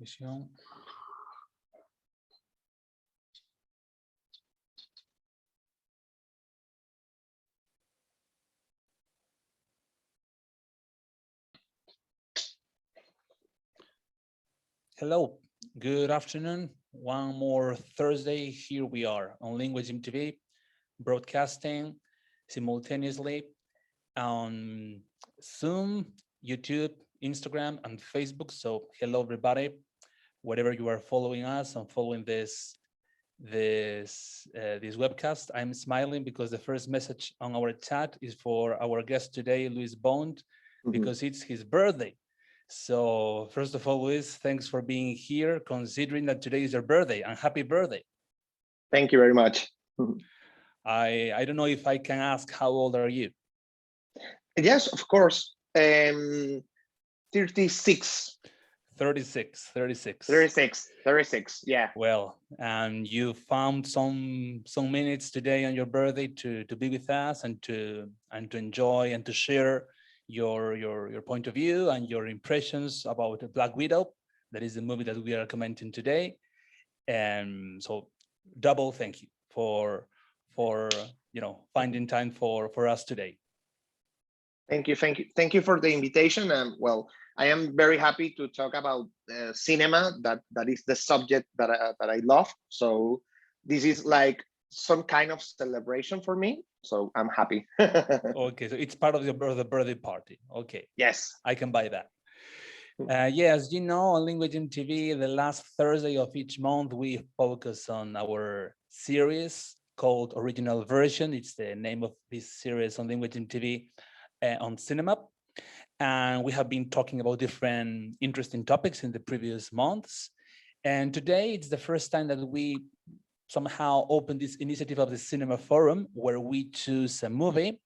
Visión. Hello, good afternoon. One more Thursday, here we are on Lingua TV, broadcasting simultaneously on Zoom, YouTube, Instagram, and Facebook. So hello, everybody, wherever you are following us and following this webcast. I'm smiling because the first message on our chat is for our guest today, Luis Bond, because it's his birthday. So first of all, Luis, thanks for being here, considering that today is your birthday, and happy birthday. Thank you very much. I don't know if I can ask, how old are you? Yes, of course. 36. 36, yeah. Well, and you found some minutes today on your birthday to be with us and to enjoy and to share your point of view and your impressions about Black Widow. That is the movie that we are commenting today. And so double thank you for finding time for us today. Thank you for the invitation. And well, I am very happy to talk about cinema. That is the subject that I love. So this is like some kind of celebration for me. So I'm happy. Okay, so it's part of the birthday party. Okay. Yes, I can buy that. Yes, you know, on Lingua TV, the last Thursday of each month, we focus on our series called Original Version. It's the name of this series on Lingua TV on cinema. And we have been talking about different interesting topics in the previous months. And today it's the first time that we somehow open this initiative of the Cinema Forum, where we choose a movie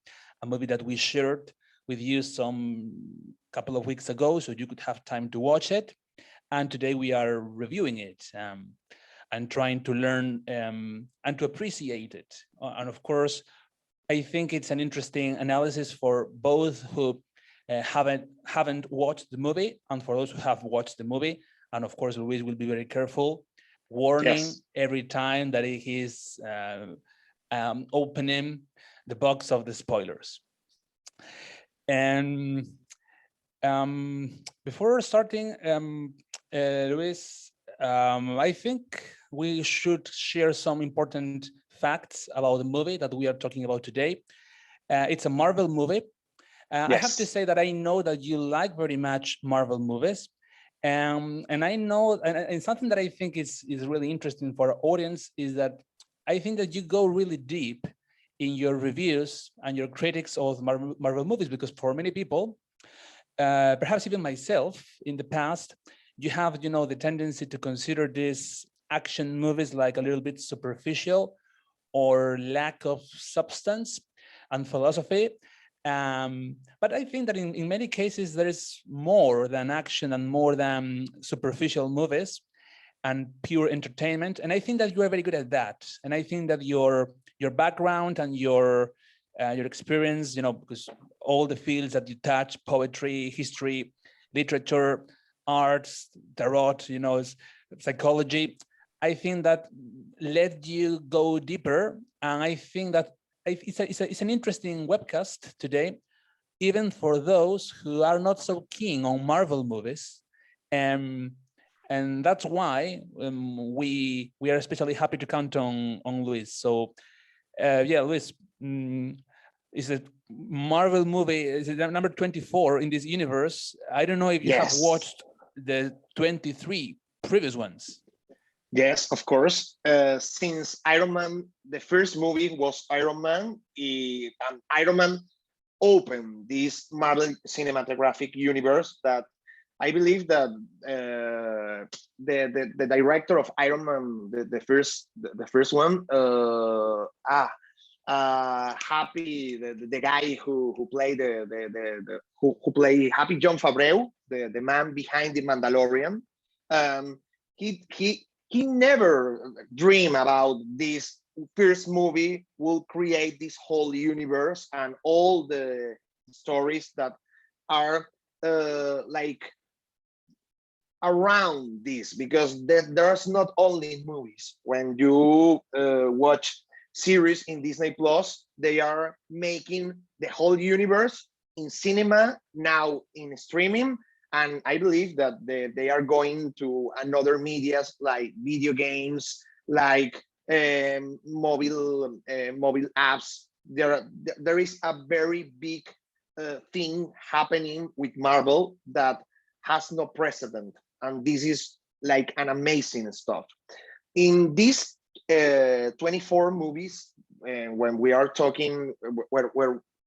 that we shared with you some couple of weeks ago, so you could have time to watch it. And today we are reviewing it and trying to learn and to appreciate it. And of course, I think it's an interesting analysis for both who haven't watched the movie and for those who have watched the movie. And of course, Luis will be very careful, warning every time that he is opening the box of the spoilers. And before starting, Luis, I think we should share some important facts about the movie that we are talking about today. It's a Marvel movie. I have to say that I know that you like very much Marvel movies. And I know, and something that I think is really interesting for our audience is that I think that you go really deep in your reviews and your critics of Marvel movies, because for many people, perhaps even myself in the past, you have, the tendency to consider these action movies like a little bit superficial or lack of substance and philosophy. But I think that in many cases, there is more than action and more than superficial movies and pure entertainment. And I think that you are very good at that. And I think that your background and your experience, because all the fields that you touch, poetry, history, literature, arts, tarot, psychology, I think that let you go deeper. And I think that it's an interesting webcast today, even for those who are not so keen on Marvel movies. And that's why we are especially happy to count on Luis. So Luis, is a Marvel movie, is it number 24 in this universe? I don't know if you have watched the 23 previous ones. Yes, of course. Since Iron Man, the first movie was Iron Man, and Iron Man opened this Marvel cinematographic universe that I believe that the director of Iron Man, the first one, Happy, the guy who played who played Happy, John Favreau, the man behind the Mandalorian, he never dreamed about this first movie will create this whole universe and all the stories that are like around this, because there's not only movies. When you watch series in Disney Plus, they are making the whole universe in cinema, now in streaming, and I believe that they are going to another medias like video games, like mobile apps. There is a very big thing happening with Marvel that has no precedent, and this is like an amazing stuff. In these 24 movies, when we are talking,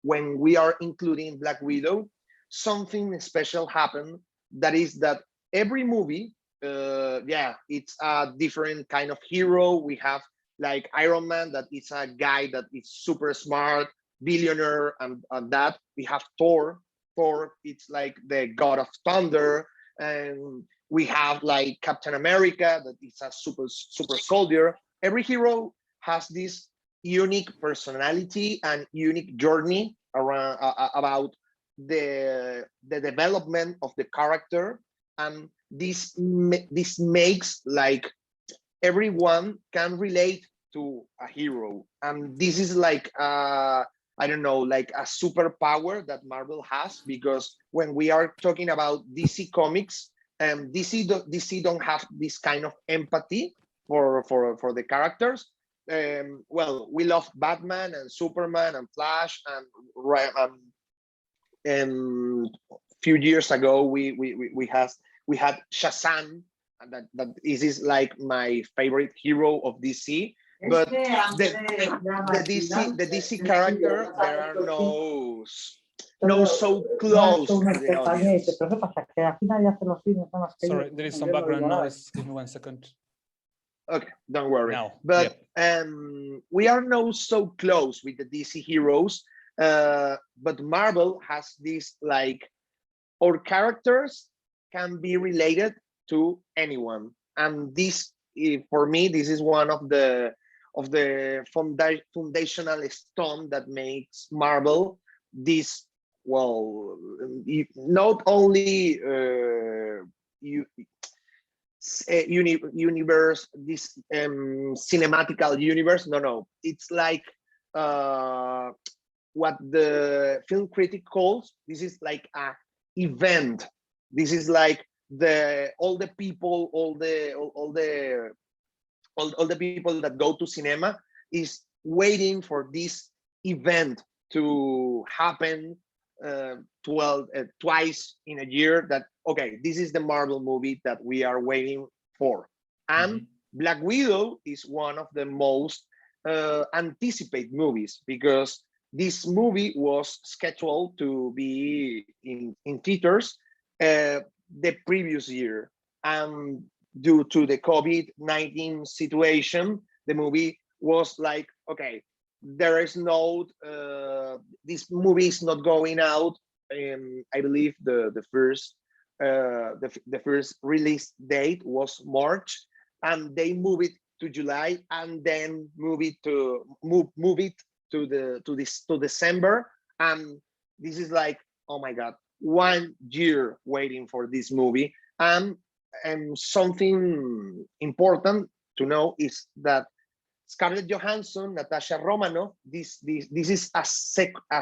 when we are including Black Widow, something special happened. That is that every movie, yeah, it's a different kind of hero. We have like Iron Man, that is a guy that is super smart, billionaire, and that we have Thor. Thor, it's like the god of thunder, and we have like Captain America, that is a super soldier. Every hero has this unique personality and unique journey around about the development of the character, and this makes like everyone can relate to a hero, and this is like I don't know, like a superpower that Marvel has, because when we are talking about DC Comics, DC don't have this kind of empathy for the characters. Well, we love Batman and Superman and Flash, and few years ago we had Shazam, and that is like my favorite hero of DC. But the DC character, there are no so close to the audience. Sorry, there is some background noise. Give me 1 second. Okay, don't worry. Now, but we are not so close with the DC heroes, but Marvel has this like, our characters can be related to anyone, and this, for me, this is one of the foundational stone that makes Marvel this, well, not only universe, this cinematical universe. No, it's like what the film critic calls, this is like a event. This is like all the people, all the people that go to cinema is waiting for this event to happen twice in a year. That, okay, this is the Marvel movie that we are waiting for. And Black Widow is one of the most anticipated movies, because this movie was scheduled to be in theaters the previous year, and due to the COVID-19 situation, the movie was like, okay, there is no, this movie is not going out. I believe the first release date was March, and they move it to July, and then move it to December, and this is like, oh my God, 1 year waiting for this movie. And something important to know is that Scarlett Johansson, Natasha Romanoff, this is a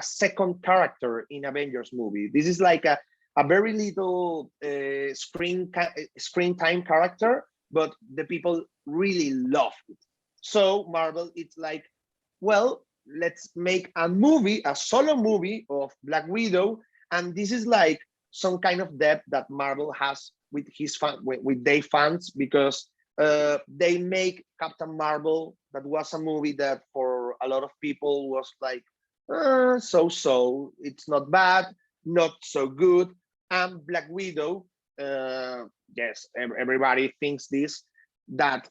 second character in Avengers movie. This is like a very little screen time character, but the people really love it. So Marvel, it's like, well, let's make a movie, a solo movie of Black Widow, and this is like some kind of debt that Marvel has with their fans, because they make Captain Marvel, that was a movie that for a lot of people was like, so it's not bad, not so good. And Black Widow, yes, everybody thinks this, that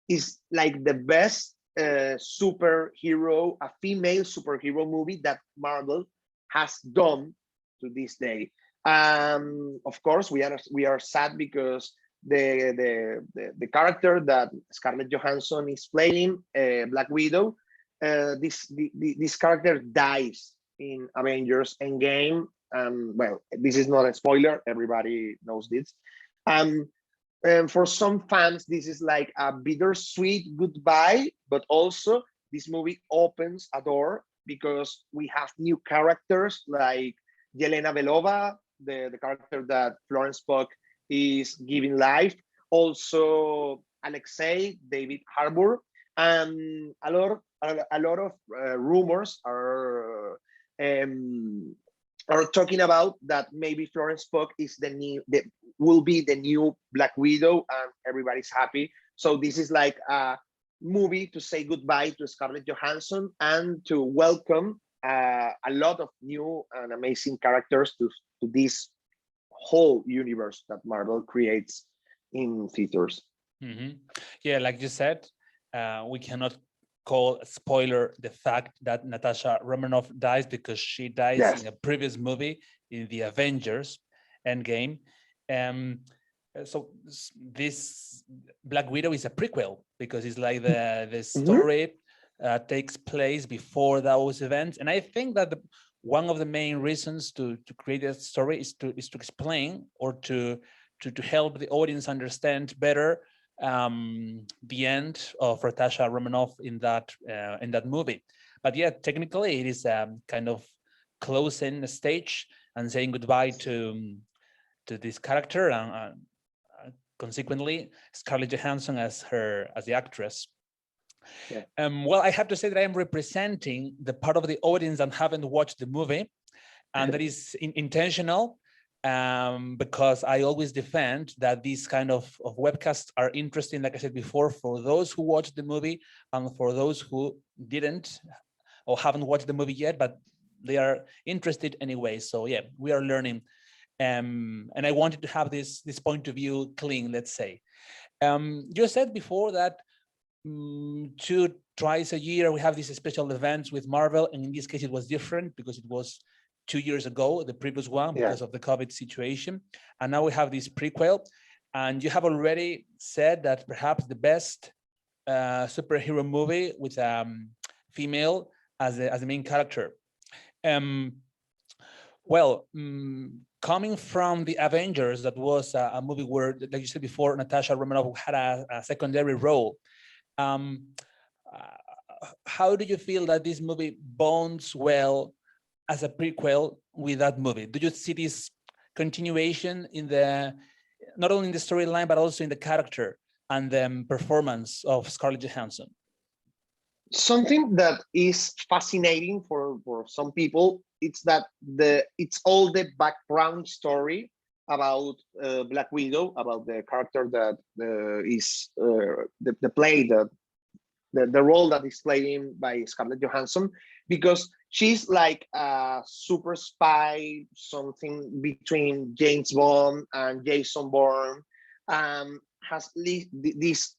is like the best superhero, a female superhero movie that Marvel has done to this day. Of course, we are sad because the character that Scarlett Johansson is playing, Black Widow, this character dies in Avengers Endgame. Well, this is not a spoiler; everybody knows this. And for some fans, this is like a bittersweet goodbye, but also this movie opens a door because we have new characters like Yelena Belova, the character that Florence Pugh is giving life. Also, Alexei, David Harbour, and a lot of rumors um, are talking about that maybe Florence Pugh is will be the new Black Widow, and everybody's happy. So this is like a movie to say goodbye to Scarlett Johansson and to welcome a lot of new and amazing characters to this whole universe that Marvel creates in theaters. Mm-hmm. Yeah, like you said, we cannot call a spoiler the fact that Natasha Romanoff dies, because she dies Yes. in a previous movie in the Avengers Endgame. So this Black Widow is a prequel, because it's like the story takes place before those events. And I think that one of the main reasons to create that story is to explain, or to help the audience understand better the end of Natasha Romanoff in that movie. But yeah, technically it is kind of closing the stage and saying goodbye to this character, and consequently Scarlett Johansson as the actress. Yeah. Well, I have to say that I am representing the part of the audience that haven't watched the movie, and that is intentional, because I always defend that these kind of webcasts are interesting, like I said before, for those who watched the movie and for those who didn't or haven't watched the movie yet, but they are interested anyway. So yeah, we are learning. And I wanted to have this point of view clean, let's say. You said before that twice a year we have these special events with Marvel, and in this case it was different because it was 2 years ago, the previous one, because of the COVID situation. And now we have this prequel, and you have already said that perhaps the best superhero movie with female as the main character. Coming from the Avengers, that was a movie where, like you said before, Natasha Romanoff had a secondary role. How do you feel that this movie bonds well as a prequel with that movie? Do you see this continuation in not only in the storyline, but also in the character and the performance of Scarlett Johansson? Something that is fascinating for some people, it's that it's all the background story about Black Widow, about the character that is the play that the role that is played by Scarlett Johansson, because she's like a super spy, something between James Bond and Jason Bourne, has this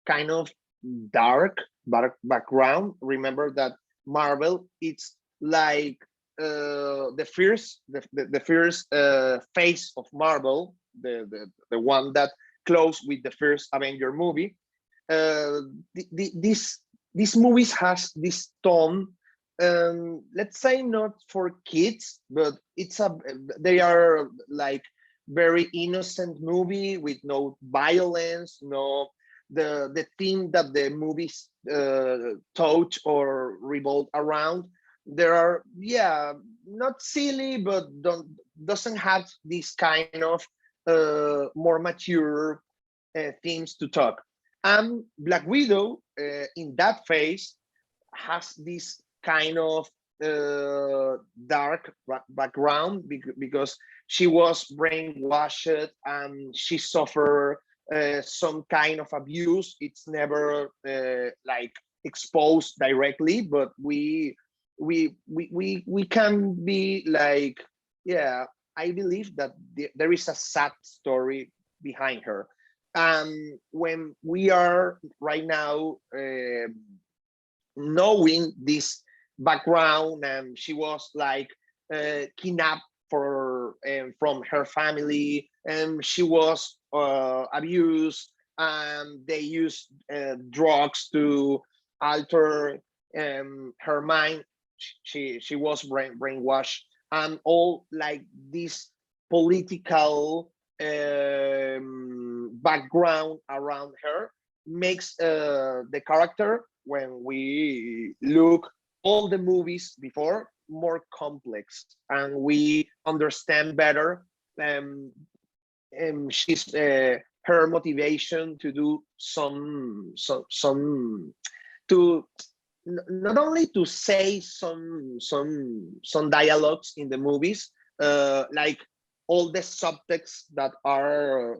kind of dark background. Remember that Marvel, it's like the first phase of Marvel, the one that closed with the first Avenger movie. These movies has this tone, let's say not for kids, but they are like very innocent movie with no violence, no the theme that the movies touch or revolve around. There are not silly, but doesn't have this kind of more mature themes to talk. And Black Widow in that phase has this kind of dark background because she was brainwashed and she suffered some kind of abuse. It's never like exposed directly, but we can be like, yeah, I believe that there is a sad story behind her. When we are right now knowing this background, and she was like kidnapped from her family, and she was abused, and they used drugs to alter her mind. She was brainwashed, and all like this political background around her makes the character, when we look all the movies before, more complex, and we understand better um, she's her motivation to do some to not only to say some dialogues in the movies, like all the subtext that are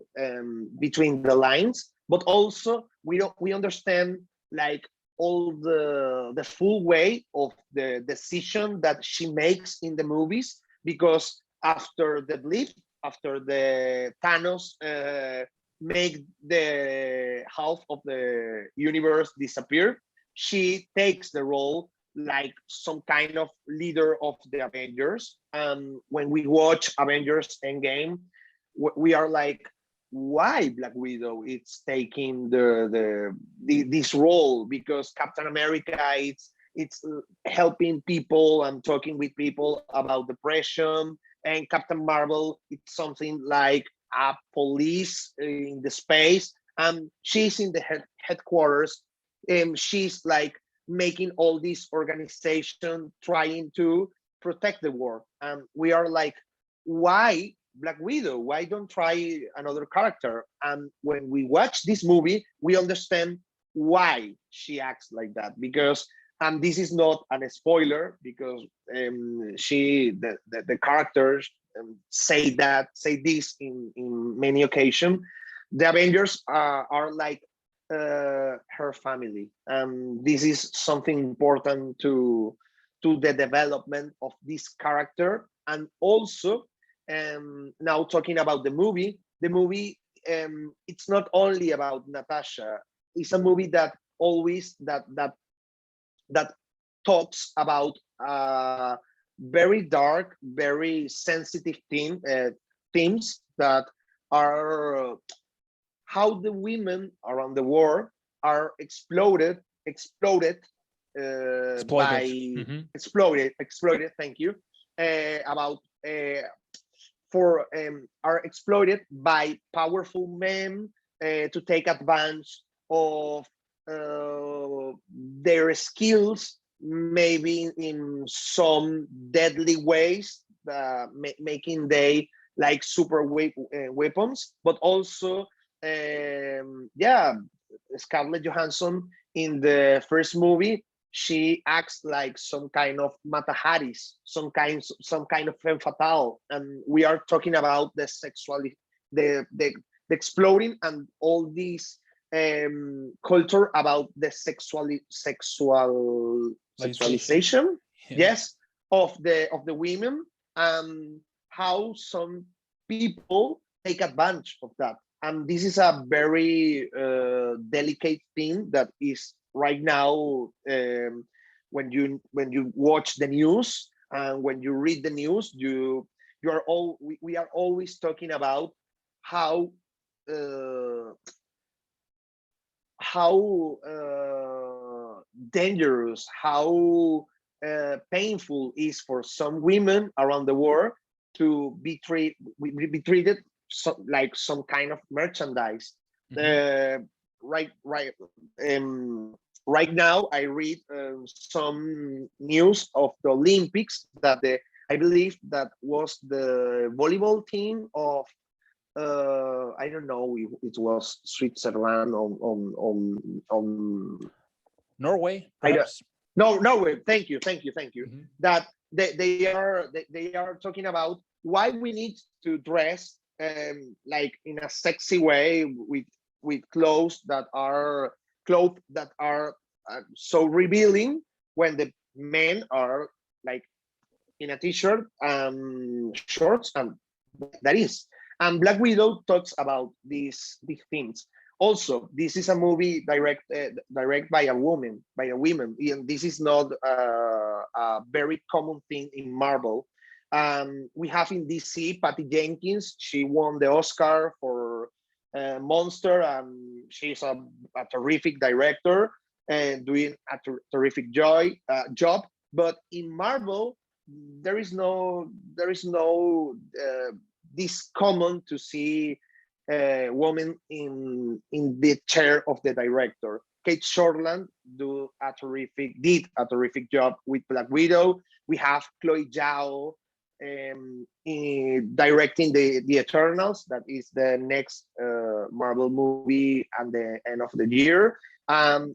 between the lines, but also we understand like all the full way of the decision that she makes in the movies, because after the blip, after the Thanos make the half of the universe disappear, she takes the role like some kind of leader of the Avengers. And when we watch Avengers Endgame, we are like, why Black Widow is taking this role? Because Captain America, it's helping people and talking with people about depression, and Captain Marvel, it's something like a police in the space, and she's in the headquarters, and she's like making all this organization trying to protect the world. And we are like, why Black Widow? Why don't try another character? And when we watch this movie, we understand why she acts like that. Because, and this is not a spoiler, because the characters say this in many occasions. The Avengers are like her family, and this is something important to the development of this character. And also, now talking about the movie, it's not only about Natasha. It's a movie that always that talks about very dark, very sensitive themes that are how the women around the world are exploded by exploited. Thank you. About for are exploited by powerful men to take advantage of their skills, maybe in some deadly ways, making they like super weapons. But also, yeah, Scarlett Johansson in the first movie, she acts like some kind of Mata Haris, some kind of femme fatale, and we are talking about the the exploding and all these culture about the sexualization, yes, of the women, and how some people take advantage of that. And this is a very delicate thing that is right now, when you watch the news and when you read the news, we are always talking about how dangerous, how painful is for some women around the world to be treated like some kind of merchandise. Right now, I read some news of the Olympics that I believe that was the volleyball team of I don't know if it was Switzerland on Norway, perhaps. Norway. Thank you. That they are talking about why we need to dress like in a sexy way with clothes that are so revealing, when the men are like in a t-shirt, shorts, and that is. And Black Widow talks about these themes. Also, this is a movie directed by a woman, and this is not a very common thing in Marvel. We have in DC Patty Jenkins. She won the Oscar for Monster, and she's a terrific director and doing a terrific job. But in Marvel, there is no this common to see woman in the chair of the director. Kate Shortland did a terrific job with Black Widow. We have Chloe Zhao directing the Eternals. That is the next Marvel movie at the end of the year.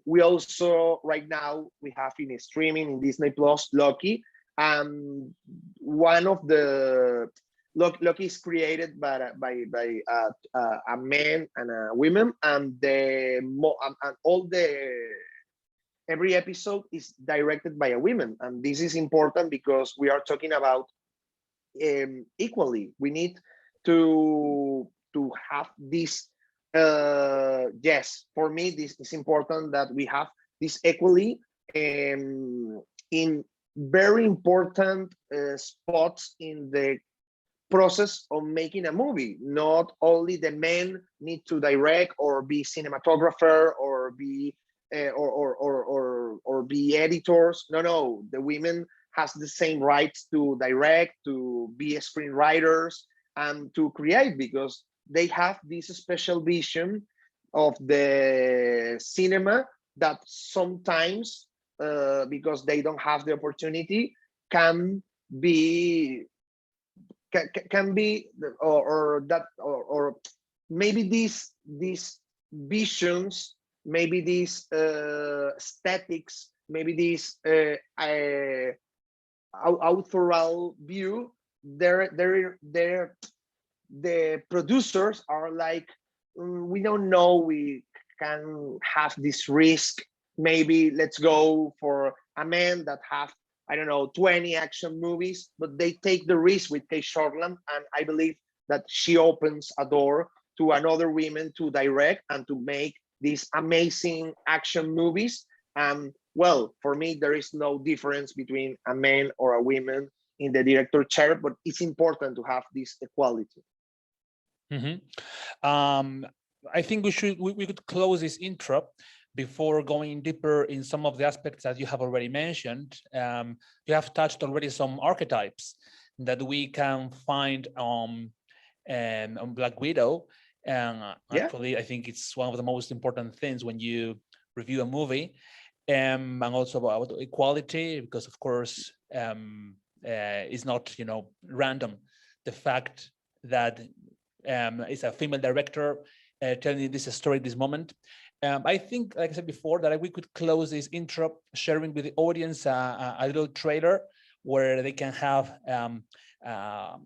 We also right now we have in streaming in Disney Plus Loki. One of the Loki is created by a man and a woman, and every episode is directed by a woman, and this is important because we are talking about equally. We need to have this. Yes, for me, this is important that we have this equally in very important spots in the process of making a movie. Not only the men need to direct or be cinematographer or be or be editors. No, the women has the same rights to direct, to be screenwriters, and to create, because they have this special vision of the cinema that sometimes, because they don't have the opportunity, can be or maybe these visions, maybe these aesthetics, maybe these authorial view, the producers are like, we don't know, we can have this risk, maybe let's go for a man that have, I don't know, 20 action movies, but they take the risk with Kate Shortland, and I believe that she opens a door to another women to direct and to make these amazing action movies. Well, for me, there is no difference between a man or a woman in the director chair, but it's important to have this equality. I think we could close this intro before going deeper in some of the aspects that you have already mentioned. You have touched already some archetypes that we can find on Black Widow. Actually, I think it's one of the most important things when you review a movie, and also about equality, because of course it's not random. The fact that it's a female director telling this story at this moment. I think, like I said before, that we could close this intro sharing with the audience a little trailer where they can have, some I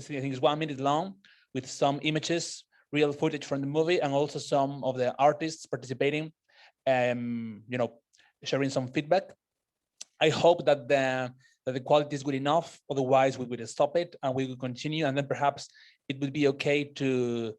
think it's 1 minute long with some images, real footage from the movie, and also some of the artists participating, sharing some feedback. I hope that the quality is good enough. Otherwise, we would stop it and we will continue, and then perhaps it would be okay to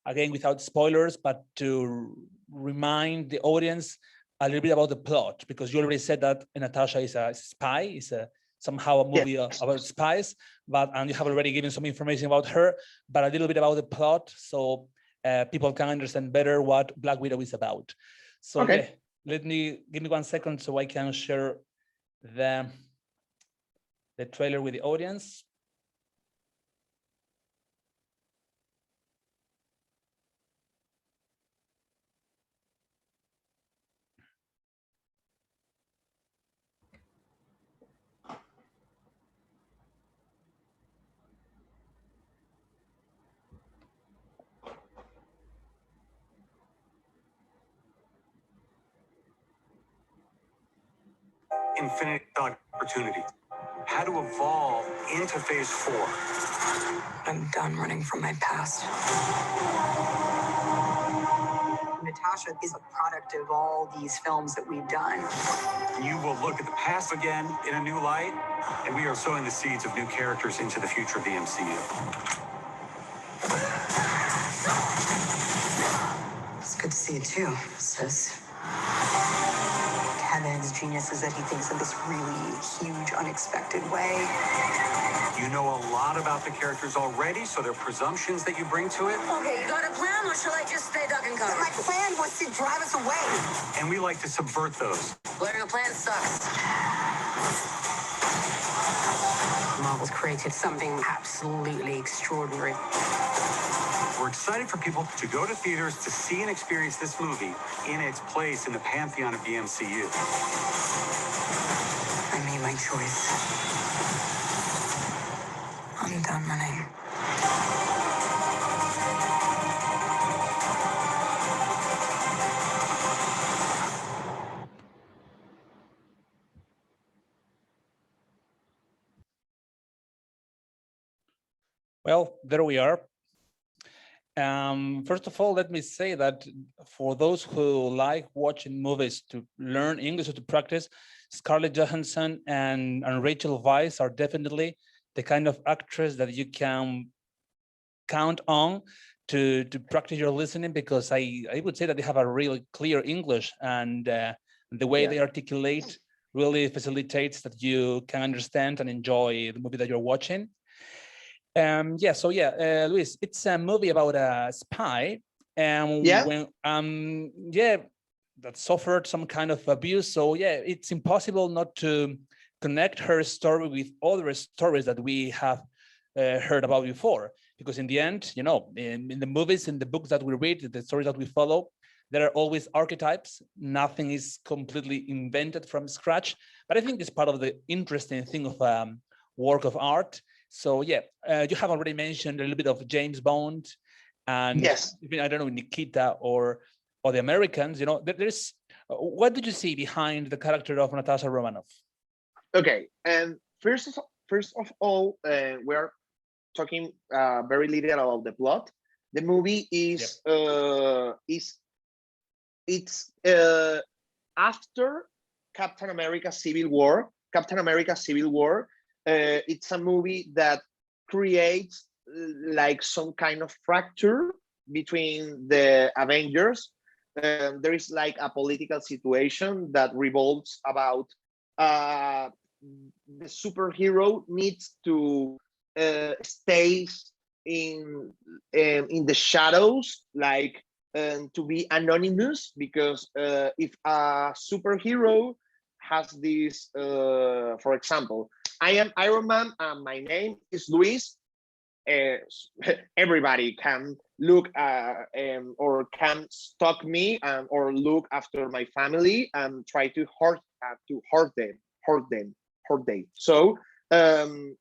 again, without spoilers, but to remind the audience a little bit about the plot, because you already said that Natasha is a spy, is somehow a movie about spies, and you have already given some information about her, but a little bit about the plot, so people can understand better what Black Widow is about. So okay. Give me 1 second so I can share the trailer with the audience. Infinite opportunity. How to evolve into phase 4. I'm done running from my past. Natasha is a product of all these films that we've done. You will look at the past again in a new light, and we are sowing the seeds of new characters into the future of the MCU. It's good to see you too, sis. Kevin's genius is that he thinks in this really huge, unexpected way. You know a lot about the characters already, so there are presumptions that you bring to it. Okay, you got a plan, or shall I just stay duck and cover? My plan was to drive us away. And we like to subvert those. Well, your plan sucks. Marvel's created something absolutely extraordinary. We're excited for people to go to theaters to see and experience this movie in its place in the pantheon of the MCU. I made my choice. I'm done running. Well, there we are. First of all, let me say that for those who like watching movies to learn English or to practice, Scarlett Johansson and Rachel Weisz are definitely the kind of actress that you can count on to practice your listening, because I would say that they have a really clear English, and the way they articulate really facilitates that you can understand and enjoy the movie that you're watching. Luis, it's a movie about a spy, and that suffered some kind of abuse. So it's impossible not to connect her story with other stories that we have heard about before, because in the end, you know, in the movies, in the books that we read, the stories that we follow, there are always archetypes. Nothing is completely invented from scratch, but I think it's part of the interesting thing of work of art. So you have already mentioned a little bit of James Bond, and even, I don't know, Nikita or the Americans. You know, there's what did you see behind the character of Natasha Romanoff? Okay, and first of all, we are talking very little about the plot. The movie is it's after Captain America Civil War. Captain America Civil War. It's a movie that creates like some kind of fracture between the Avengers. There is like a political situation that revolves about the superhero needs to stay in the shadows, like to be anonymous, because if a superhero has this, for example, I am Iron Man and my name is Luis. Everybody can look or can stalk me or look after my family and try to hurt them. So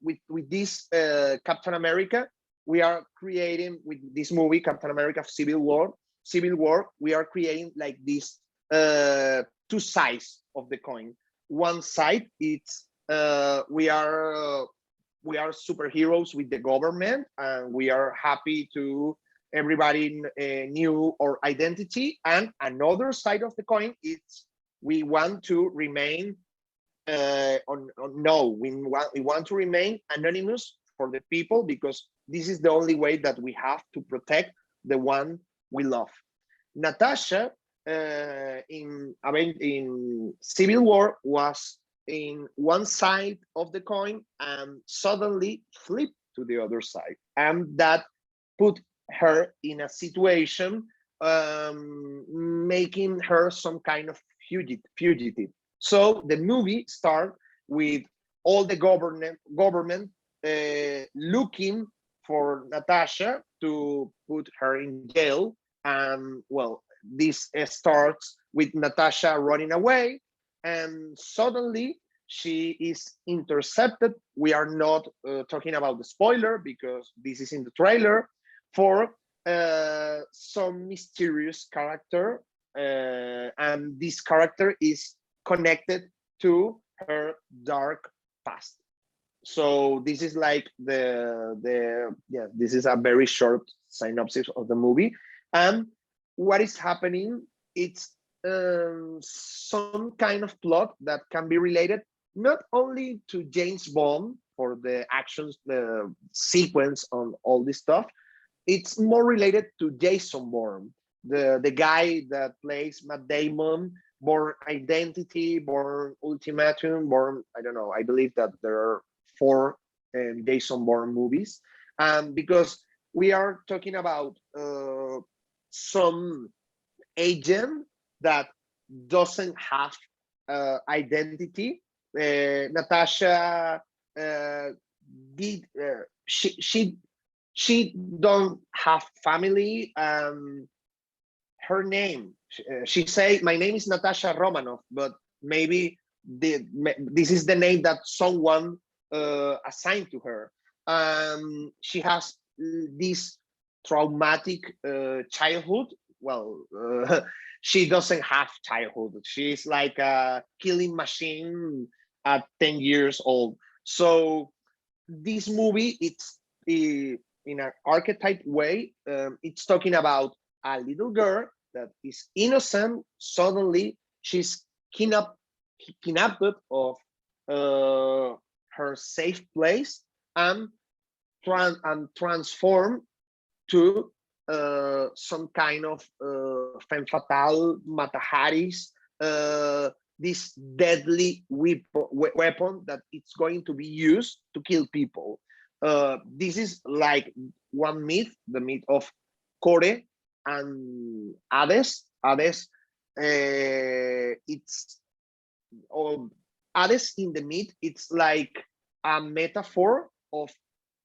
with this Captain America, we are creating, with this movie Captain America Civil War, we are creating like this two sides of the coin. One side, it's we are superheroes with the government, and we are happy to everybody knew our identity. And another side of the coin, it's we want to remain we want to remain anonymous for the people, because this is the only way that we have to protect the one we love. Natasha in Civil War was in one side of the coin and suddenly flipped to the other side, and that put her in a situation making her some kind of fugitive. So the movie starts with all the government looking for Natasha to put her in jail, and well, this starts with Natasha running away, and suddenly she is intercepted. We are not talking about the spoiler because this is in the trailer, for some mysterious character, and this character is connected to her dark past. So this is like this is a very short synopsis of the movie. And what is happening, it's some kind of plot that can be related not only to James Bond for the actions, the sequence on all this stuff. It's more related to Jason Bourne, the guy that plays Matt Damon, Bourne Identity, Bourne Ultimatum, Bourne, I don't know, I believe that there are 4 Jason Bourne movies. Because we are talking about some agent that doesn't have identity. Natasha did she don't have family. Her name, she say, my name is Natasha Romanoff, but maybe this is the name that someone assigned to her. She has this traumatic childhood. Well, she doesn't have childhood. She's like a killing machine at 10 years old. So this movie, it's in an archetype way. It's talking about a little girl that is innocent. Suddenly, she's kidnapped of her safe place and transformed to some kind of femme fatale, mataharis, this deadly weapon that it's going to be used to kill people. This is like one myth, the myth of Kore and Hades. Hades, it's Hades in the myth. It's like a metaphor of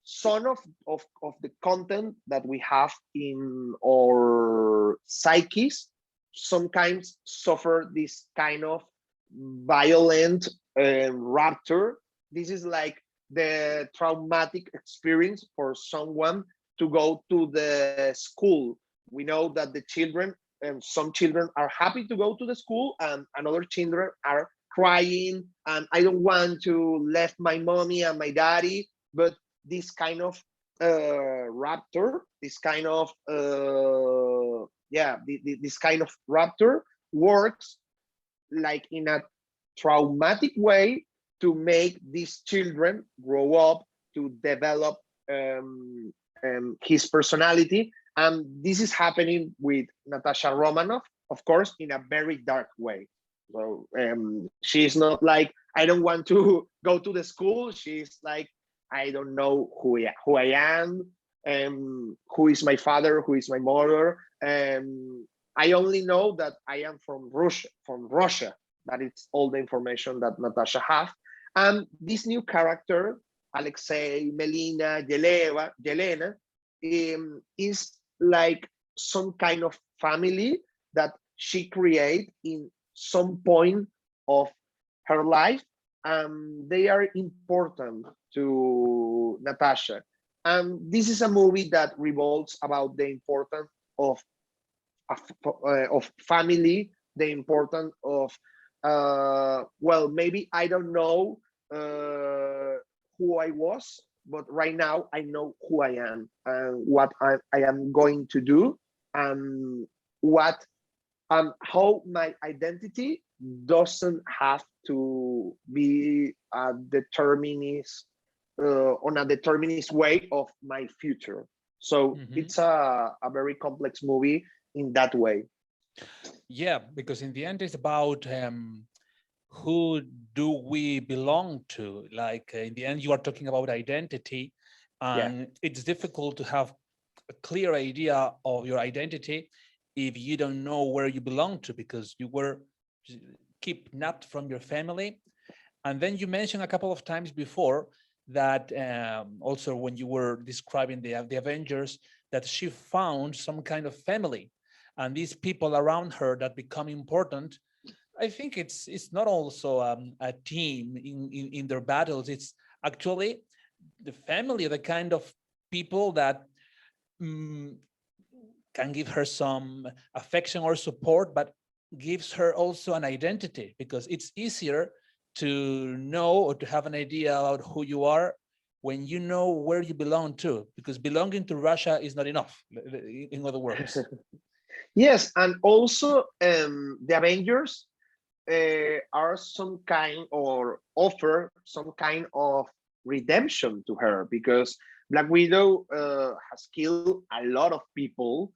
some of the content that we have in our psyches. Sometimes suffer this kind of violent rapture. This is like the traumatic experience for someone to go to the school. We know that the children, and some children are happy to go to the school, and other children are crying, and I don't want to left my mommy and my daddy. But this kind of rapture, this kind of this kind of rapture works like in a traumatic way to make these children grow up, to develop his personality. And this is happening with Natasha Romanoff, of course, in a very dark way. So she's not like, I don't want to go to the school. She's like, I don't know who I am, who is my father, who is my mother. I only know that I am from Russia. That is all the information that Natasha has. And this new character, Alexei, Melina, Yelena, is like some kind of family that she created in some point of her life. They are important to Natasha. And this is a movie that revolves about the importance of family, the importance of well, maybe I don't know who I was, but right now I know who I am and what I am going to do, and what how my identity doesn't have to be a determinist on a determinist way of my future. So it's a very complex movie in that way. Yeah, because in the end, it's about who do we belong to? Like in the end, you are talking about identity, and it's difficult to have a clear idea of your identity if you don't know where you belong to, because you were kidnapped from your family. And then you mentioned a couple of times before that also when you were describing the Avengers, that she found some kind of family, and these people around her that become important. I think it's not also a team in their battles. It's actually the family, the kind of people that can give her some affection or support, but gives her also an identity, because it's easier to know or to have an idea about who you are when you know where you belong to, because belonging to Russia is not enough, in other words. Yes, and also the Avengers are some kind, or offer some kind of redemption to her, because Black Widow has killed a lot of people.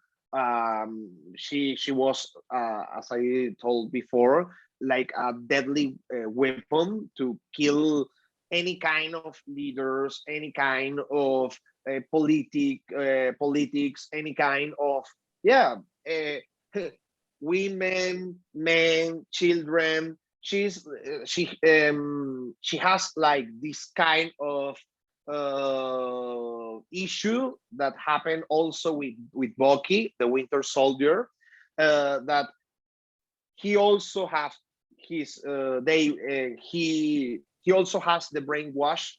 She was, as I told before, like a deadly weapon to kill any kind of leaders, any kind of politics, any kind of women, men, children. She has like this kind of issue that happened also with Bucky, the Winter Soldier, that he also have his he also has the brainwash.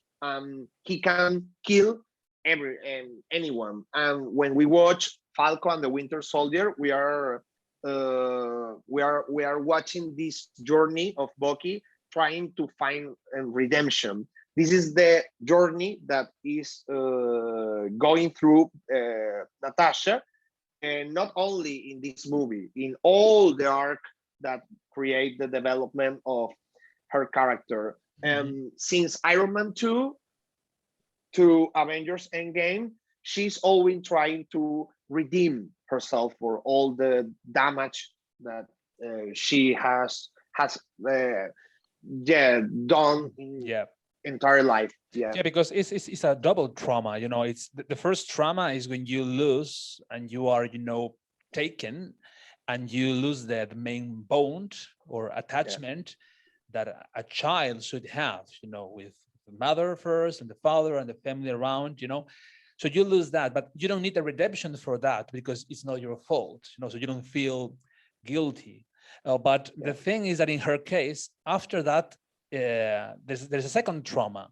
He can kill anyone. And when we watch Falcon and the Winter Soldier, we are watching this journey of Bucky trying to find redemption. This is the journey that is going through Natasha, and not only in this movie, in all the arc that create the development of her character. And since Iron Man 2 to Avengers Endgame, she's always trying to redeem herself for all the damage that she has done in entire life. Yeah, because it's a double trauma. You know, it's the first trauma is when you lose and you are, you know, taken, and you lose that main bond or attachment that a child should have, you know, with the mother first and the father and the family around, you know. So you lose that, but you don't need a redemption for that because it's not your fault, you know, so you don't feel guilty. But the thing is that in her case, after that, there's a second trauma,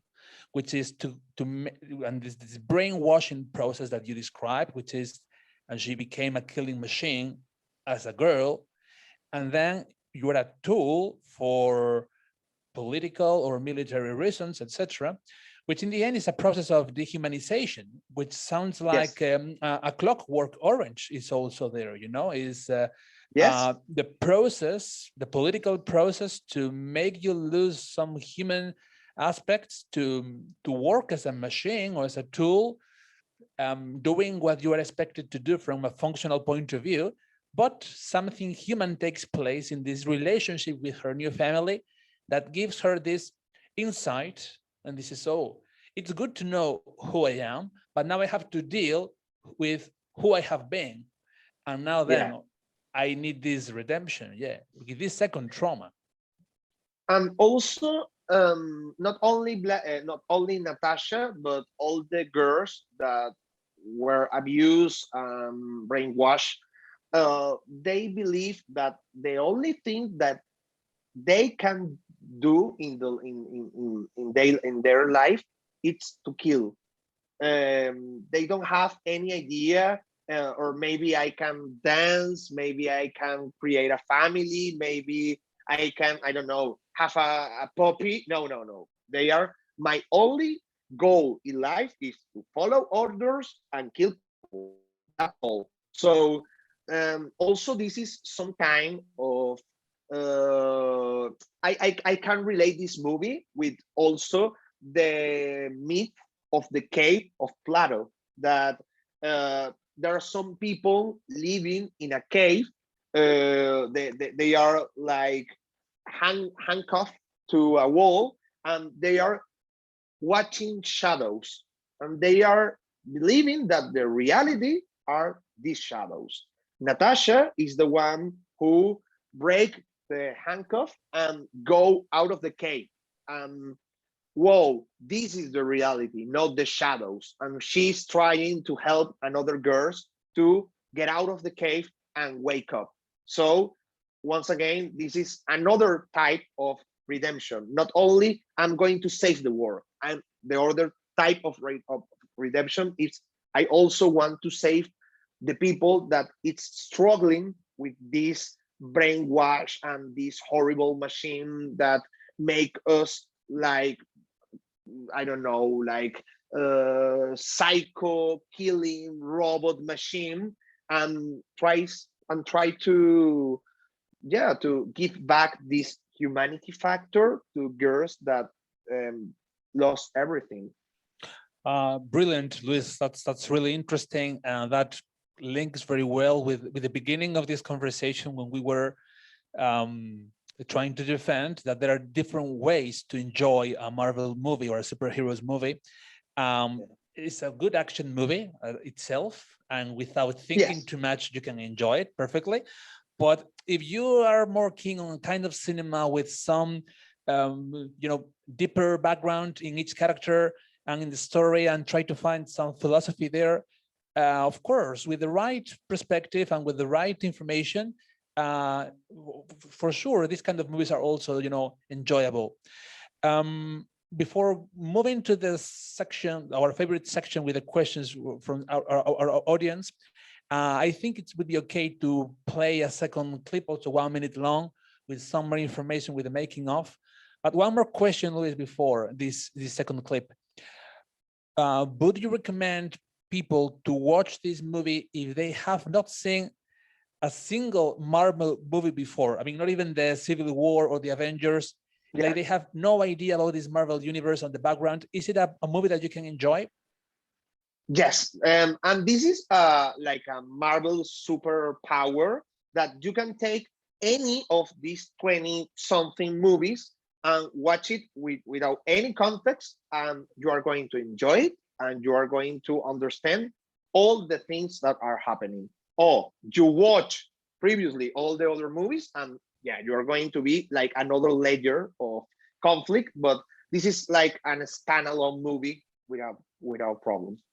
which is and this brainwashing process that you described, which is, and she became a killing machine as a girl, and then you are a tool for political or military reasons, etc., which in the end is a process of dehumanization, which sounds like a Clockwork Orange is also there, you know, is the process, the political process to make you lose some human aspects to work as a machine or as a tool, doing what you are expected to do from a functional point of view, but something human takes place in this relationship with her new family that gives her this insight. And this is, it's good to know who I am, but now I have to deal with who I have been. And now then I need this redemption, with this second trauma. And also, not only Natasha, but all the girls that were abused, brainwashed, they believe that the only thing that they can do in their life it's to kill. They don't have any idea, or maybe I can dance, maybe I can create a family, maybe I can, I don't know, have a puppy. No. They are, my only goal in life is to follow orders and kill people. That's all. So also this is some kind of I can relate this movie with also the myth of the cave of Plato, that there are some people living in a cave. They are like handcuffed to a wall, and they are watching shadows, and they are believing that the reality are these shadows. Natasha is the one who break the handcuff and go out of the cave. Whoa, this is the reality, not the shadows. And she's trying to help another girls to get out of the cave and wake up. So once again, this is another type of redemption. Not only I'm going to save the world, and the other type of redemption is I also want to save the people that it's struggling with this brainwash and this horrible machine that make us like, I don't know, like psycho killing robot machine, and try to to give back this humanity factor to girls that lost everything. Brilliant, Luis. That's really interesting, and that links very well with the beginning of this conversation when we were trying to defend that there are different ways to enjoy a Marvel movie or a superheroes movie. It's a good action movie itself, and without thinking too much, you can enjoy it perfectly. But if you are more keen on kind of cinema with some, deeper background in each character, and in the story and try to find some philosophy there. Of course, with the right perspective and with the right information, for sure, these kind of movies are also, enjoyable. Before moving to this section, our favorite section with the questions from our audience, I think it would be okay to play a second clip, also 1 minute long, with some more information with the making of. But one more question, Luis, before this second clip. Would you recommend people to watch this movie if they have not seen a single Marvel movie before? I mean, not even the Civil War or the Avengers. Yeah. Like they have no idea about this Marvel universe and the background. Is it a movie that you can enjoy? Yes, and this is like a Marvel superpower that you can take any of these 20-something movies and watch it without any context, and you are going to enjoy it, and you are going to understand all the things that are happening. Oh, you watch previously all the other movies, and yeah, you are going to be like another layer of conflict, but this is like a standalone movie without problems.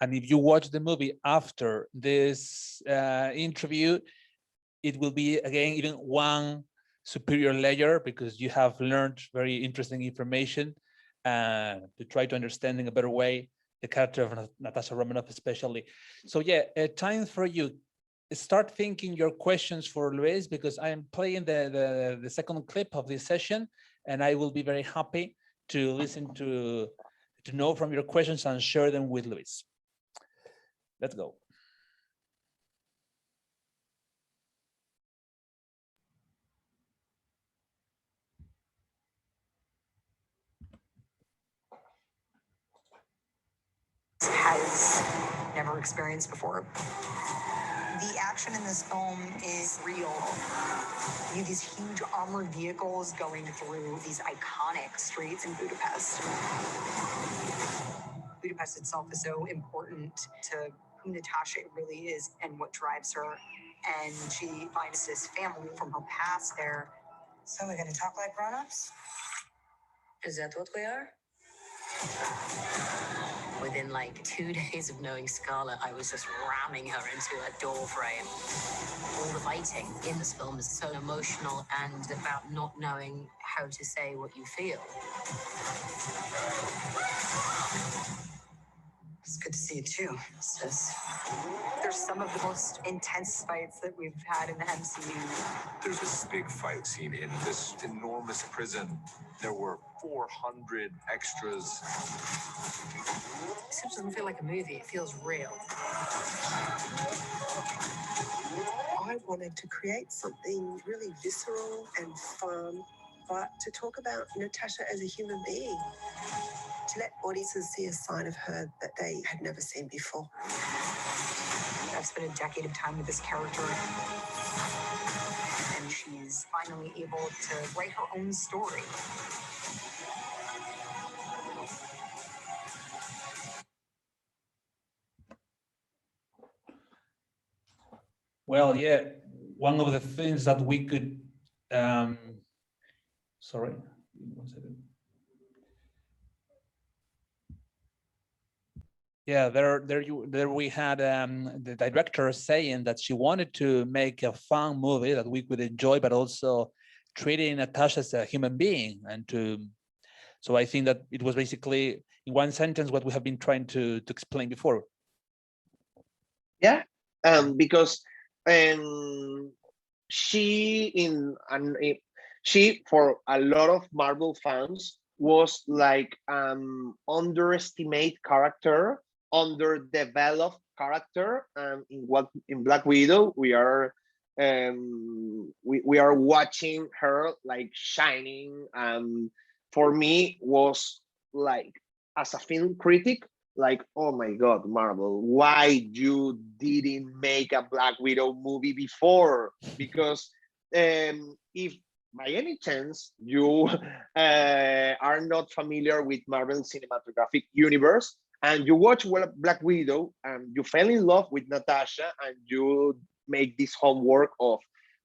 And if you watch the movie after this interview, it will be, again, even one superior layer, because you have learned very interesting information to try to understand in a better way the character of Natasha Romanoff especially. So yeah, time for you. Start thinking your questions for Luis, because I am playing the second clip of this session, and I will be very happy to listen to know from your questions and share them with Luis. Let's go. Has never experienced before. The action in this film is real. You have these huge armored vehicles going through these iconic streets in Budapest. Budapest itself is so important to who Natasha really is and what drives her. And she finds this family from her past there. So we're gonna talk like grown-ups? Is that what we are? Within like 2 days of knowing Scarlett, I was just ramming her into a door frame. All the fighting in this film is so emotional and about not knowing how to say what you feel. It's good to see you too, sis. There's some of the most intense fights that we've had in the MCU. There's this big fight scene in this enormous prison. There were 400 extras. This doesn't feel like a movie, it feels real. I wanted to create something really visceral and fun, but to talk about Natasha as a human being, to let audiences see a side of her that they had never seen before. I've spent a decade of time with this character, and she's finally able to write her own story. Well, yeah, one of the things that we could, sorry, 1 second. Yeah, there we had the director saying that she wanted to make a fun movie that we could enjoy, but also treating Natasha as a human being. And so I think that it was basically in one sentence what we have been trying to explain before. Yeah, because she for a lot of Marvel fans was like underestimate character, underdeveloped character. In Black Widow we are we are watching her like shining. For me was like, as a film critic, like, oh my God, Marvel, why you didn't make a Black Widow movie before? Because if by any chance you are not familiar with Marvel cinematographic universe and you watch Black Widow and you fell in love with Natasha and you make this homework of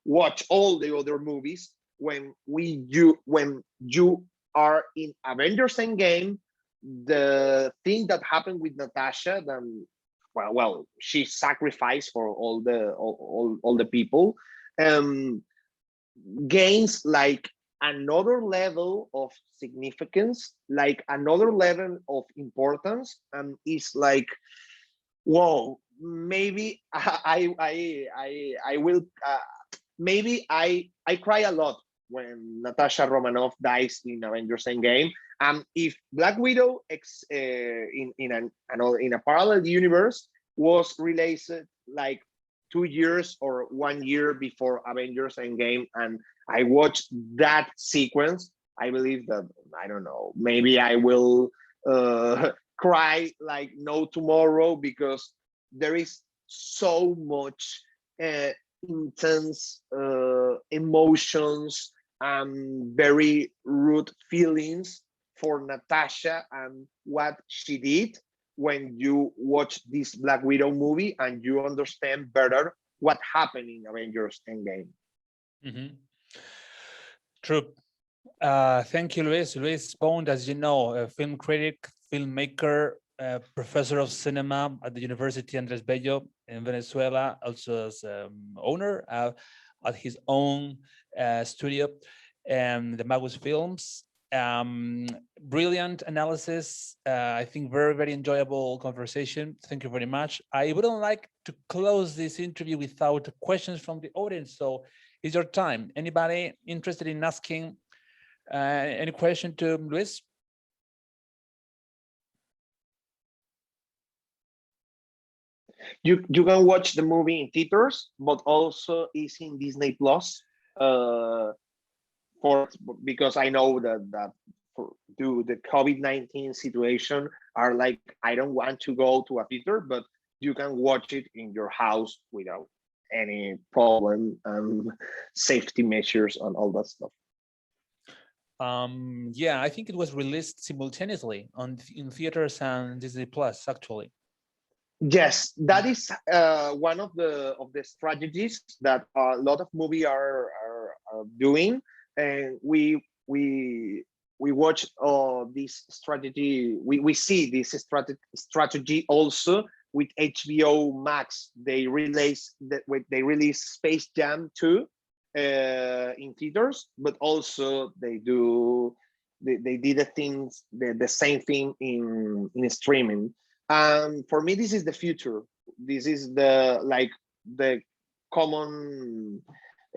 watch all the other movies, when you are in Avengers Endgame, the thing that happened with Natasha, then well, she sacrificed for all the people, um, gains like another level of significance, like another level of importance, and is like, whoa, maybe I will maybe I cry a lot when Natasha Romanoff dies in Avengers Endgame. If Black Widow in a parallel universe was released like 2 years or 1 year before Avengers Endgame, and I watched that sequence, I believe that, I don't know, maybe I will cry like no tomorrow, because there is so much intense emotions and very rude feelings for Natasha and what she did when you watch this Black Widow movie and you understand better what happened in Avengers Endgame. Mm-hmm. True. Thank you, Luis. Luis Bond, as you know, a film critic, filmmaker, professor of cinema at the University Andrés Bello in Venezuela, also as owner at his own studio, the Magus Films. Brilliant analysis. I think very, very enjoyable conversation. Thank you very much. I wouldn't like to close this interview without questions from the audience. So it's your time. Anybody interested in asking any question to Luis? You can watch the movie in theaters, but also is in Disney Plus. For because I know that due the COVID-19 situation, are like, I don't want to go to a theater, but you can watch it in your house without any problem, safety measures and all that stuff. Yeah, I think it was released simultaneously in theaters and Disney Plus, actually. Yes, that is one of the strategies that a lot of movies are doing, and we watch this strategy. We see this strategy also with HBO Max. They release Space Jam 2 in theaters, but also they did the same thing in streaming. For me, this is the future. This is the common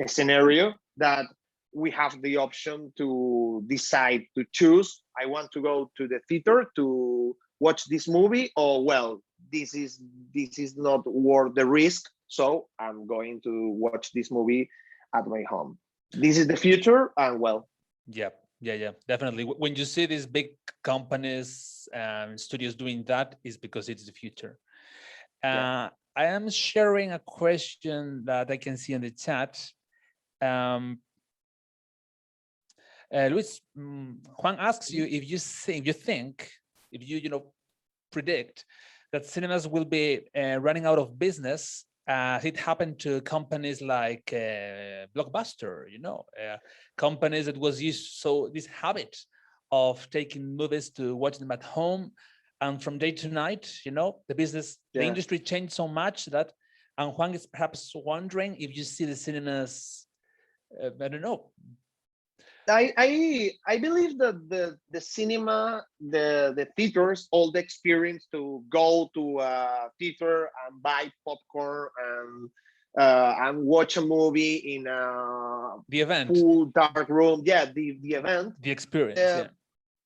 scenario that we have the option to decide to choose. I want to go to the theater to watch this movie, or well, this is not worth the risk, so I'm going to watch this movie at my home. This is the future, and well, yeah, definitely. When you see these big companies and studios doing that, is because it's the future. I am sharing a question that I can see in the chat. Luis, Juan asks you if you predict that cinemas will be running out of business, as it happened to companies like Blockbuster, companies that was used, so this habit of taking movies to watch them at home, and from day to night, the industry changed so much that, and Juan is perhaps wondering if you see the cinemas, I don't know. I believe that the cinema, the theaters, all the experience to go to a theater and buy popcorn and watch a movie in the event, full dark room. Yeah, the event, the experience.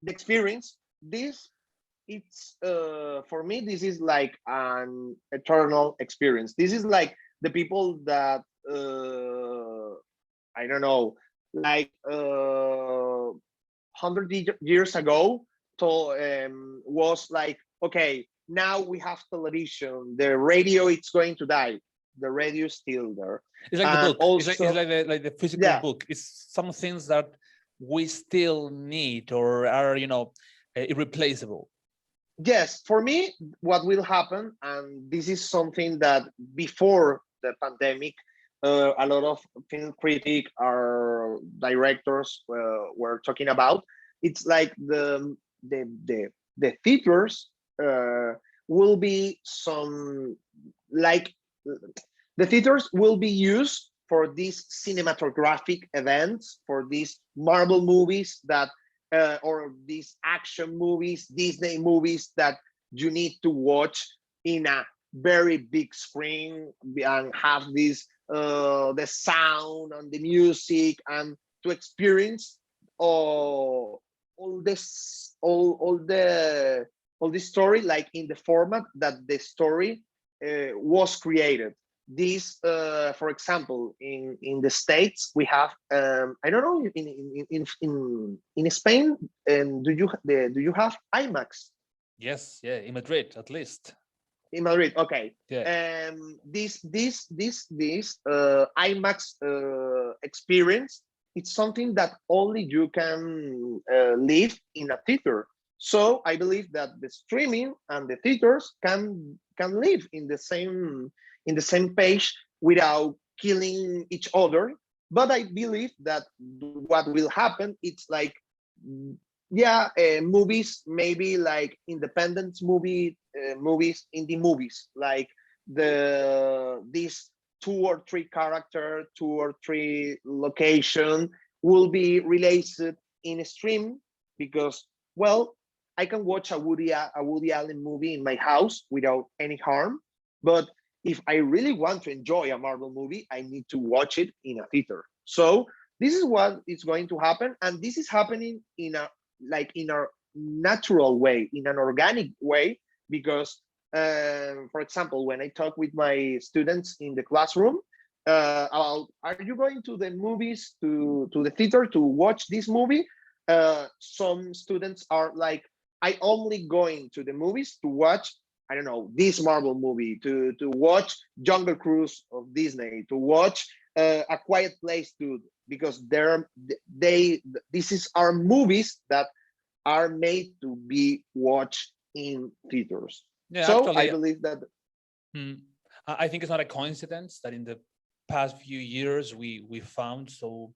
The experience. It's for me, this is like an eternal experience. This is like the people that I don't know, like 100 years ago, was like, okay, now we have television, the radio, it's going to die. The radio is still there. It's like the book. Also, it's like the physical book. It's some things that we still need or are, irreplaceable. Yes, for me, what will happen, and this is something that before the pandemic, a lot of film critics or directors were talking about. It's like the the theaters will be some like the theaters will be used for these cinematographic events, for these Marvel movies that or these action movies, Disney movies that you need to watch in a very big screen and have this the sound and the music and to experience all this all the story like in the format that the story was created. This for example in the States we have I don't know in Spain, and do you have IMAX? Yes, yeah, in Madrid at least. In Madrid, okay. Yeah. This IMAX experience, it's something that only you can live in a theater. So I believe that the streaming and the theaters can live in the same page without killing each other. But I believe that what will happen, it's like yeah, movies maybe like independent movies, indie movies, like these 2 or 3 character, 2 or 3 location will be released in a stream because well, I can watch a Woody Allen movie in my house without any harm, but if I really want to enjoy a Marvel movie, I need to watch it in a theater. So this is what is going to happen, and this is happening in a like in a natural way, in an organic way, because for example, when I talk with my students in the classroom about are you going to the movies to the theater to watch this movie, some students are like I only going to the movies to watch I don't know this Marvel movie, to watch Jungle Cruise of Disney, to watch A Quiet Place too, because this is our movies that are made to be watched in theaters. Yeah, So actually, I believe that I think it's not a coincidence that in the past few years we found so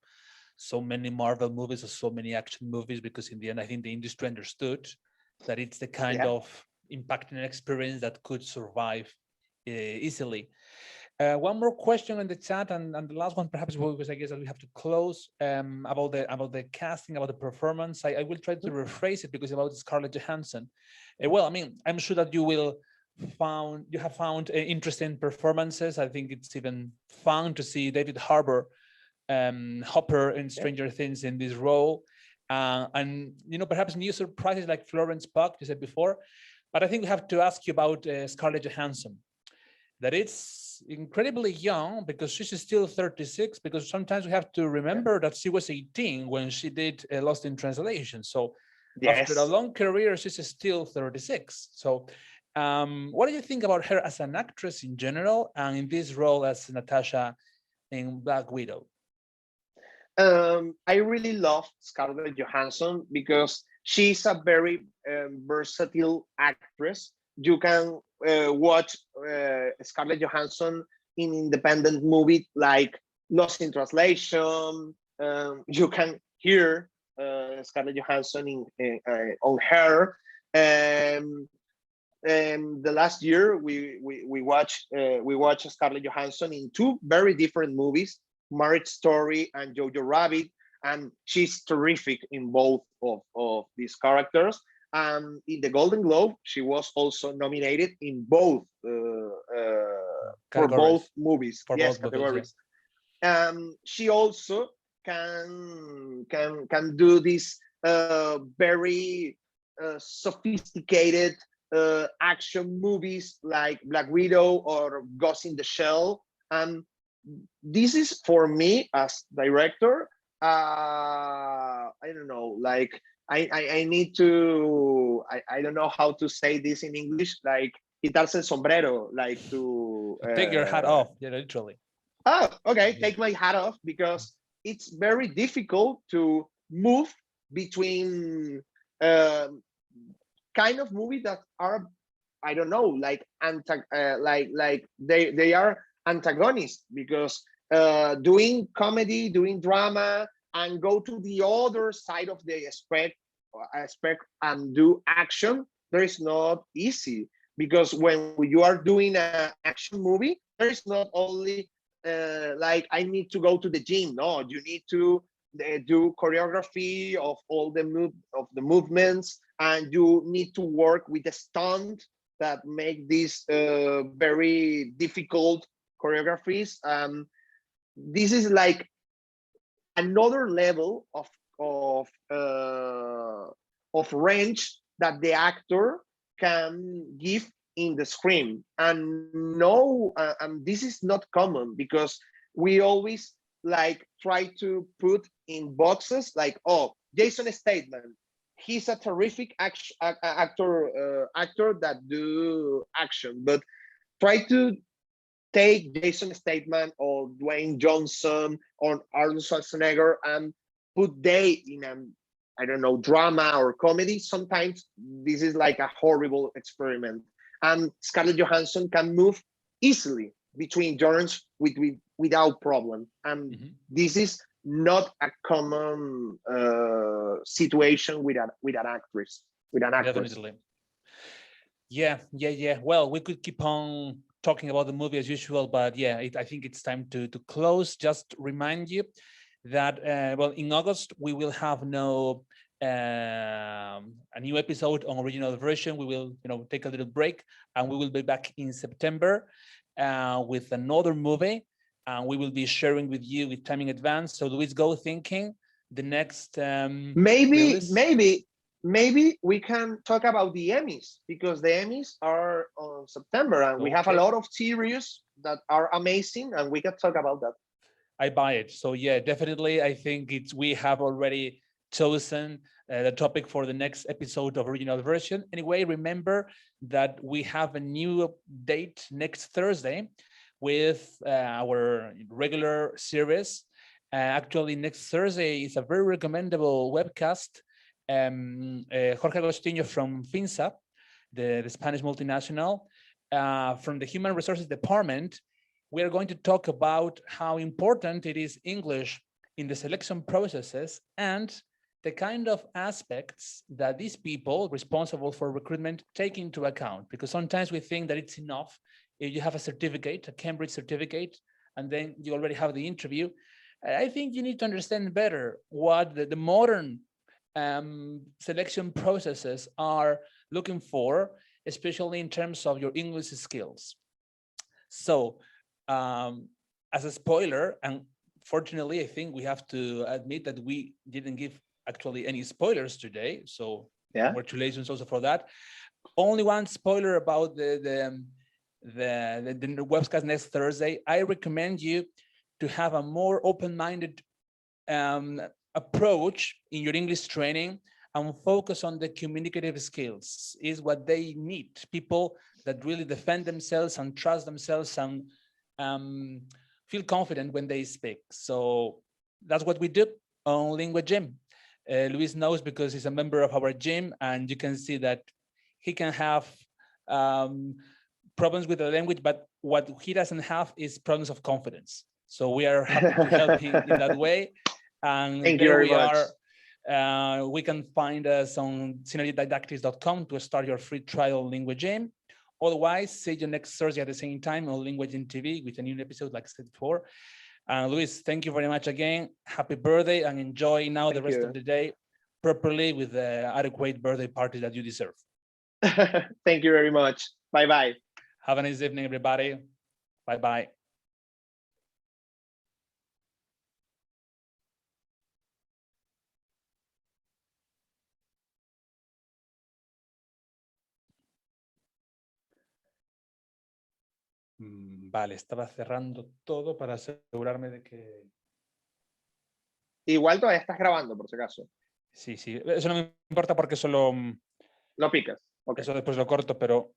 many Marvel movies or so many action movies, because in the end I think the industry understood that it's the kind yeah. of impacting experience that could survive easily. One more question in the chat, and the last one perhaps, because I guess that we have to close, about the casting, about the performance. I will try to rephrase it because about Scarlett Johansson. Well, I mean, I'm sure that you have found interesting performances. I think it's even fun to see David Hopper in Stranger Things in this role, and perhaps new surprises like Florence Pugh, you said before. But I think we have to ask you about Scarlett Johansson. That it's incredibly young because she's still 36, because sometimes we have to remember that she was 18 when she did Lost in Translation. So after a long career, she's still 36. So what do you think about her as an actress in general and in this role as Natasha in Black Widow? I really love Scarlett Johansson because she's a very versatile actress. You can watch Scarlett Johansson in independent movie like Lost in Translation. You can hear Scarlett Johansson on her. The last year we watched Scarlett Johansson in 2 very different movies, Marriage Story and Jojo Rabbit, and she's terrific in both of these characters. And in the Golden Globe, she was also nominated in both for both movies. For yes, both categories. Movies, yeah. She also can do this very sophisticated action movies like Black Widow or Ghost in the Shell. And this is for me as director. I don't know, like I need to. I don't know how to say this in English. Like quitarse el sombrero, like to take your hat off. Yeah, literally. Oh, okay. Take my hat off because it's very difficult to move between kind of movie that are I don't know like they are antagonists because doing comedy, doing drama, and go to the other side of the spec and do action there is not easy, because when you are doing an action movie, there is not only like I need to go to the gym. No, you need to do choreography of all the movements, and you need to work with the stunt that make these very difficult choreographies. This is like another level of range that the actor can give in the screen. And no, and this is not common, because we always like try to put in boxes like, oh, Jason Statham, he's a terrific actor that do action, but try to take Jason Statham or Dwayne Johnson or Arnold Schwarzenegger and put they in a, I don't know, drama or comedy. Sometimes this is like a horrible experiment. And Scarlett Johansson can move easily between genres without problem. And this is not a common situation with an actress, with an actress. Definitely. Yeah. Well, we could keep on talking about the movie as usual, but yeah, I think it's time to close. Just remind you that well, in August we will have a new episode on original version. We will, take a little break, and we will be back in September with another movie, and we will be sharing with you with time in advance. So Luis, go thinking the next maybe we can talk about the Emmys, because the Emmys are on September, and we have a lot of series that are amazing, and we can talk about that. I buy it. So yeah, definitely. I think we have already chosen the topic for the next episode of original version. Anyway, remember that we have a new date next Thursday with our regular series. Actually, next Thursday is a very recommendable webcast. Jorge Agostinho from FINSA, the Spanish multinational, from the Human Resources Department. We are going to talk about how important it is English in the selection processes and the kind of aspects that these people responsible for recruitment take into account. Because sometimes we think that it's enough if you have a certificate, a Cambridge certificate, and then you already have the interview. I think you need to understand better what the modern selection processes are looking for, especially in terms of your English skills. So as a spoiler, and fortunately, I think we have to admit that we didn't give actually any spoilers today. So congratulations also for that. Only one spoiler about the webcast next Thursday. I recommend you to have a more open-minded approach in your English training and focus on the communicative skills. Is what they need. People that really defend themselves and trust themselves and feel confident when they speak. So that's what we do on Lingua Gym. Luis knows because he's a member of our gym, and you can see that he can have problems with the language, but what he doesn't have is problems of confidence. So we are happy to help him in that way. And Thank you very much. We can find us on synergydidactics.com to start your free trial Lingua Gym. Otherwise, see you next Thursday at the same time on Lingua Gym TV with a new episode, like I said before. Luis, thank you very much again. Happy birthday, and enjoy now the rest of the day properly with the adequate birthday party that you deserve. Thank you very much. Bye-bye. Have a nice evening, everybody. Bye-bye. Vale, estaba cerrando todo para asegurarme de que... Igual todavía estás grabando, por si acaso. Sí, eso no me importa porque solo... Lo picas. Okay. Eso después lo corto, pero